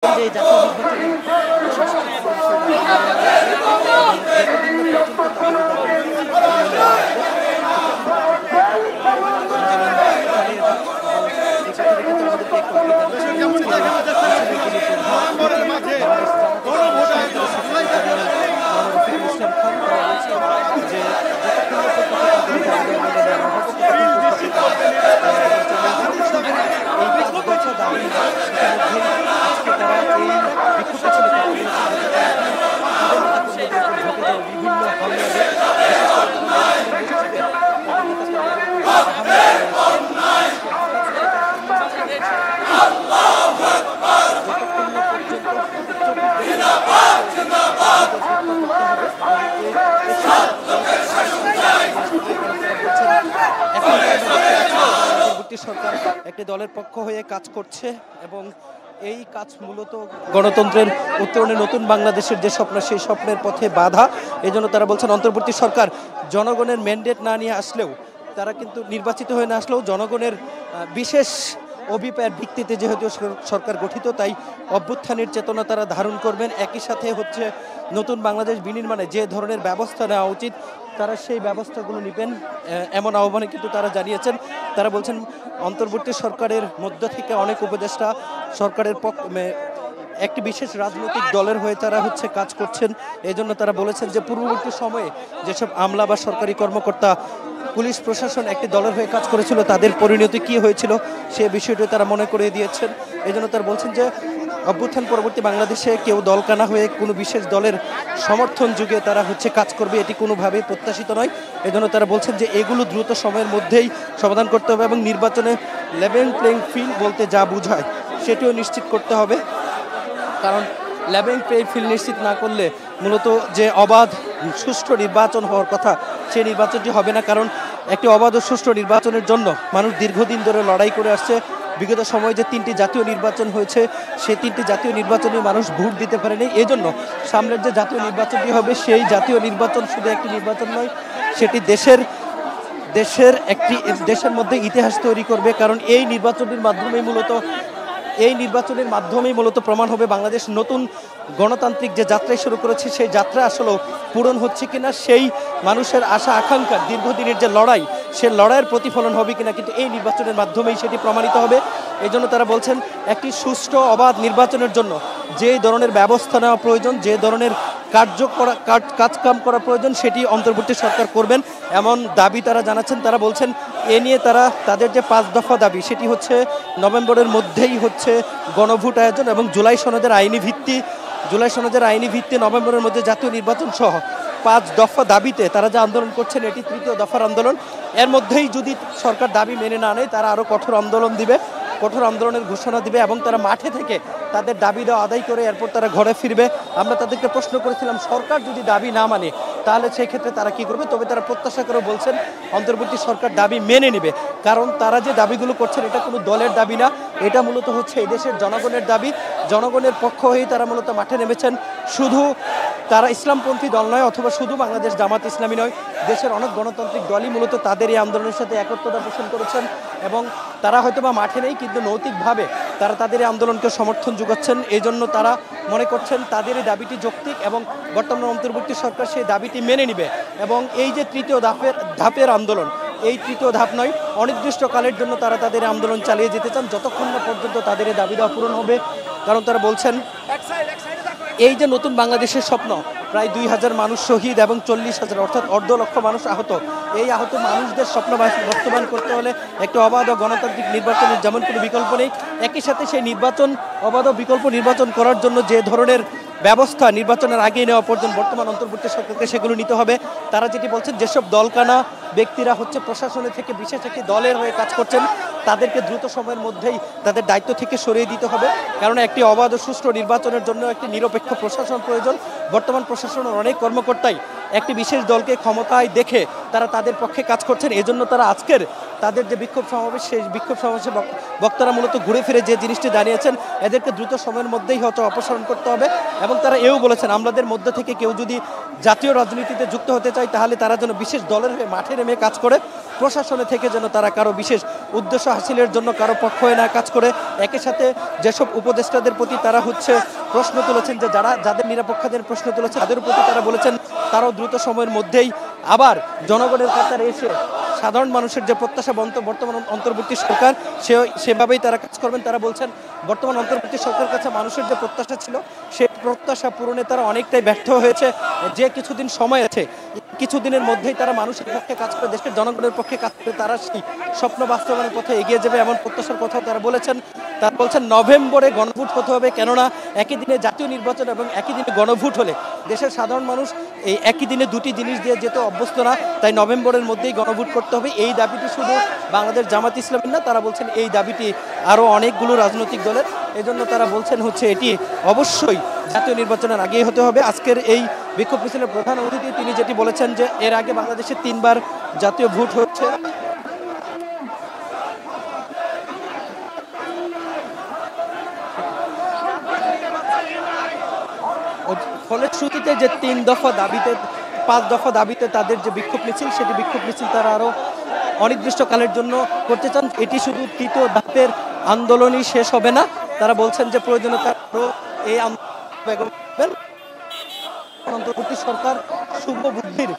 যে জাতীয় নির্বাচনের সরকার একটি দলের পক্ষ হয়ে কাজ করছে এবং এই কাজ মূলত গণতন্ত্রের উত্তরণে নতুন বাংলাদেশের যে স্বপ্ন সেই স্বপ্নের পথে বাধা। এই জন্য তারা বলছেন অন্তর্বর্তী সরকার জনগণের ম্যান্ডেট না নিয়ে আসলেও তারা কিন্তু নির্বাচিত হয়ে না আসলেও জনগণের বিশেষ অভিপ্রায়ের ভিত্তিতে যেহেতু সরকার গঠিত তাই অভ্যুত্থানের চেতনা তারা ধারণ করবেন। একই সাথে হচ্ছে নতুন বাংলাদেশ বিনির্মাণে যে ধরনের ব্যবস্থা নেওয়া উচিত তারা সেই ব্যবস্থাগুলো নেবেন এমন আহ্বানে কিন্তু তারা জানিয়েছেন। তারা বলছেন অন্তর্বর্তী সরকারের মধ্য থেকে অনেক উপদেষ্টা সরকারের একটি বিশেষ রাজনৈতিক দলের হয়ে তারা হচ্ছে কাজ করছেন। এই জন্য তারা বলেছেন যে পূর্ববর্তী সময়ে যেসব আমলা বা সরকারি কর্মকর্তা পুলিশ প্রশাসন একটি দলের হয়ে কাজ করেছিল তাদের পরিণতি কি হয়েছিল সে বিষয়টি তারা মনে করিয়ে দিয়েছেন। এই জন্য তারা বলছেন যে অভ্যুত্থান পরবর্তী বাংলাদেশে কেউ দলকানা হয়ে কোনো বিশেষ দলের সমর্থন যুগে তারা হচ্ছে কাজ করবে এটি কোনোভাবেই প্রত্যাশিত নয়। এই জন্য তারা বলছেন যে এগুলো দ্রুত সময়ের মধ্যেই সমাধান করতে হবে এবং নির্বাচনে লেভেল প্লেইং ফিল্ড বলতে যা বোঝায় সেটিও নিশ্চিত করতে হবে। কারণ লেভেল প্লেইং ফিল্ড নিশ্চিত না করলে মূলত যে অবাধ সুষ্ঠু নির্বাচন হওয়ার কথা সেই নির্বাচনটি হবে না। কারণ একটি অবাধ ও সুষ্ঠু নির্বাচনের জন্য মানুষ দীর্ঘদিন ধরে লড়াই করে আসছে। বিগত সময়ে যে 3টি জাতীয় নির্বাচন হয়েছে সেই 3টি জাতীয় নির্বাচনে মানুষ ভোট দিতে পারেনি। এই জন্য সামনের যে জাতীয় নির্বাচনটি হবে সেই জাতীয় নির্বাচন শুধু একটি নির্বাচন নয়, সেটি দেশের মধ্যে ইতিহাস তৈরি করবে। কারণ এই নির্বাচনের মাধ্যমেই মূলত প্রমাণ হবে বাংলাদেশ নতুন গণতান্ত্রিক যে যাত্রায় শুরু করেছে সেই যাত্রা আসলে পূরণ হচ্ছে কিনা, সেই মানুষের আশা আকাঙ্ক্ষার দীর্ঘদিনের যে লড়াই সে লড়াইয়ের প্রতিফলন হবে কিনা কিন্তু এই নির্বাচনের মাধ্যমেই সেটি প্রমাণিত হবে। এই জন্য তারা বলছেন একটি সুষ্ঠু অবাধ নির্বাচনের জন্য যে ধরনের ব্যবস্থা নেওয়া প্রয়োজন, যে ধরনের কাজকাম করা প্রয়োজন সেটি অন্তর্বর্তী সরকার করবেন এমন দাবি তারা জানাচ্ছেন। তারা বলছেন এ নিয়ে তারা তাদের যে 5 দফা দাবি সেটি হচ্ছে নভেম্বরের মধ্যেই হচ্ছে গণভোট আয়োজন এবং জুলাই সনদের আইনি ভিত্তি নভেম্বরের মধ্যে জাতীয় নির্বাচন সহ 5 দফা দাবিতে তারা যে আন্দোলন করছেন এটি 3য় দফার আন্দোলন। এর মধ্যেই যদি সরকার দাবি মেনে না নেয় তারা আরও কঠোর আন্দোলনের ঘোষণা দিবে এবং তারা মাঠে থেকে তাদের দাবি দেওয়া আদায় করে এরপর তারা ঘরে ফিরবে। আমরা তাদেরকে প্রশ্ন করেছিলাম সরকার যদি দাবি না মানে তাহলে সেই ক্ষেত্রে তারা কি করবে, তবে তারা প্রত্যাশা করে বলছেন অন্তর্বর্তী সরকার দাবি মেনে নেবে। কারণ তারা যে দাবিগুলো করছেন এটা কোনো দলের দাবি না, এটা মূলত হচ্ছে এই দেশের জনগণের দাবি। জনগণের পক্ষ হয়েই তারা মূলত মাঠে নেমেছেন। শুধু তারা ইসলামপন্থী দল নয় অথবা শুধু বাংলাদেশ জামাত ইসলামী নয়, দেশের অনেক গণতান্ত্রিক দলই মূলত তাদের এই আন্দোলনের সাথে একত্রতা পোষণ করেছেন এবং তারা হয়তো বা মাঠে নেই কিন্তু নৈতিকভাবে তারা তাদের এই আন্দোলনকে সমর্থন যোগাচ্ছেন। এই জন্য তারা মনে করছেন তাদের এই দাবিটি যৌক্তিক এবং বর্তমান অন্তর্বর্তী সরকার সেই দাবিটি মেনে নেবে এবং এই যে 3য় ধাপের আন্দোলন এই 3য় ধাপ নয়, অনির্দিষ্টকালের জন্য তারা তাদের আন্দোলন চালিয়ে যেতে চান যতক্ষণ না পর্যন্ত তাদের এই দাবি দেওয়া পূরণ হবে। কারণ তারা বলছেন এই যে নতুন বাংলাদেশের স্বপ্ন, প্রায় 2000 মানুষ শহীদ এবং 40,000 অর্থাৎ 1.5 মানুষ আহত, এই আহত মানুষদের স্বপ্ন বাস্তবায়ন করতে হলে একটি অবাধ ও গণতান্ত্রিক নির্বাচনের যেমন কোনো বিকল্প নেই, একই সাথে সেই অবাধ ও বিকল্প নির্বাচন করার জন্য যে ধরনের ব্যবস্থা নির্বাচনের আগে নেওয়া পর্যন্ত বর্তমান অন্তর্বর্তী সরকারকে সেগুলো নিতে হবে। তারা যেটি বলছেন যেসব দলকানা ব্যক্তিরা হচ্ছে প্রশাসনের থেকে বিশেষ একটি দলের হয়ে কাজ করছেন তাদেরকে দ্রুত সময়ের মধ্যেই তাদের দায়িত্ব থেকে সরিয়ে দিতে হবে। কারণ একটি অবাধ ও সুষ্ঠু নির্বাচনের জন্য একটি নিরপেক্ষ প্রশাসন প্রয়োজন। বর্তমান প্রশাসনের অনেক কর্মকর্তাই একটি বিশেষ দলকে ক্ষমতায় দেখে তারা তাদের পক্ষে কাজ করছেন। এজন্য তারা আজকের তাদের যে বিক্ষোভ সমাবেশ সেই বিক্ষোভ সমাবেশে বক্তারা মূলত ঘুরে ফিরে যে জিনিসটি জানিয়েছেন এদেরকে দ্রুত সময়ের মধ্যেই হয়তো অপসারণ করতে হবে এবং তারা এও বলেছেন আমাদের মধ্যে থেকে কেউ যদি জাতীয় রাজনীতিতে যুক্ত হতে চায় তাহলে তারা যেন বিশেষ দলের হয়ে মাঠে নেমে কাজ করে প্রশাসনে থেকে যেন তারা কারো বিশেষ উদ্দেশ্য হাসিলের জন্য কারো পক্ষ হয়ে না কাজ করে। একই সাথে যেসব উপদেষ্টাদের প্রতি তারা প্রশ্ন তুলেছেন, যে যাদের নিরাপত্তাদের প্রশ্ন তুলেছেন তাদের প্রতি তারা বলেছেন তারাও দ্রুত সময়ের মধ্যেই আবার জনগণের কাতারে এসে সাধারণ মানুষের যে প্রত্যাশা বর্তমান অন্তর্বর্তী সরকার সেভাবেই তারা কাজ করবেন। তারা বলছেন বর্তমান অন্তর্বর্তী সরকারের কাছে মানুষের যে প্রত্যাশা ছিল সেই প্রত্যাশা পূরণে তারা অনেকটাই ব্যর্থ হয়েছে। যে কিছুদিন সময় আছে, কিছুদিনের মধ্যেই তারা মানুষের পক্ষে কাজ করে, দেশের জনগণের পক্ষে কাজ করে তারা সেই স্বপ্ন বাস্তবায়নের পথে এগিয়ে যাবে এমন প্রত্যাশার কথাও তারা বলেছেন। তারা বলছেন নভেম্বরে গণভোট হতে হবে, কেননা একই দিনে জাতীয় নির্বাচন এবং একই দিনে গণভোট হলে দেশের সাধারণ মানুষ এই একই দিনে দুটি জিনিস দিয়ে যেতে অভ্যস্ত না, তাই নভেম্বরের মধ্যেই গণভোট করতে হবে। এই দাবিটি শুধু বাংলাদেশ জামাত ইসলামীর না, তারা বলছেন এই দাবিটি আরও অনেকগুলো রাজনৈতিক দলের। এজন্য তারা বলছেন এটি অবশ্যই জাতীয় নির্বাচনের আগেই হতে হবে। আজকের এই বিক্ষোভ মিছিলের প্রধান অতিথি তিনি যেটি বলেছেন যে এর আগে বাংলাদেশে 3বার জাতীয় ভোট হচ্ছে, ফলশ্রুতিতে যে 3 দফা দাবিতে 5 দফা দাবিতে তাদের যে বিক্ষোভ মিছিল, সেটি বিক্ষোভ মিছিল তারা আরও অনির্দিষ্টকালের জন্য করতে চান। এটি শুধু তৃতীয় ধাপের আন্দোলনই শেষ হবে না, তারা বলছেন যে প্রয়োজনীয়তা এই আন্দোলন অন্তর্বর্তী সরকার শুভ বুদ্ধির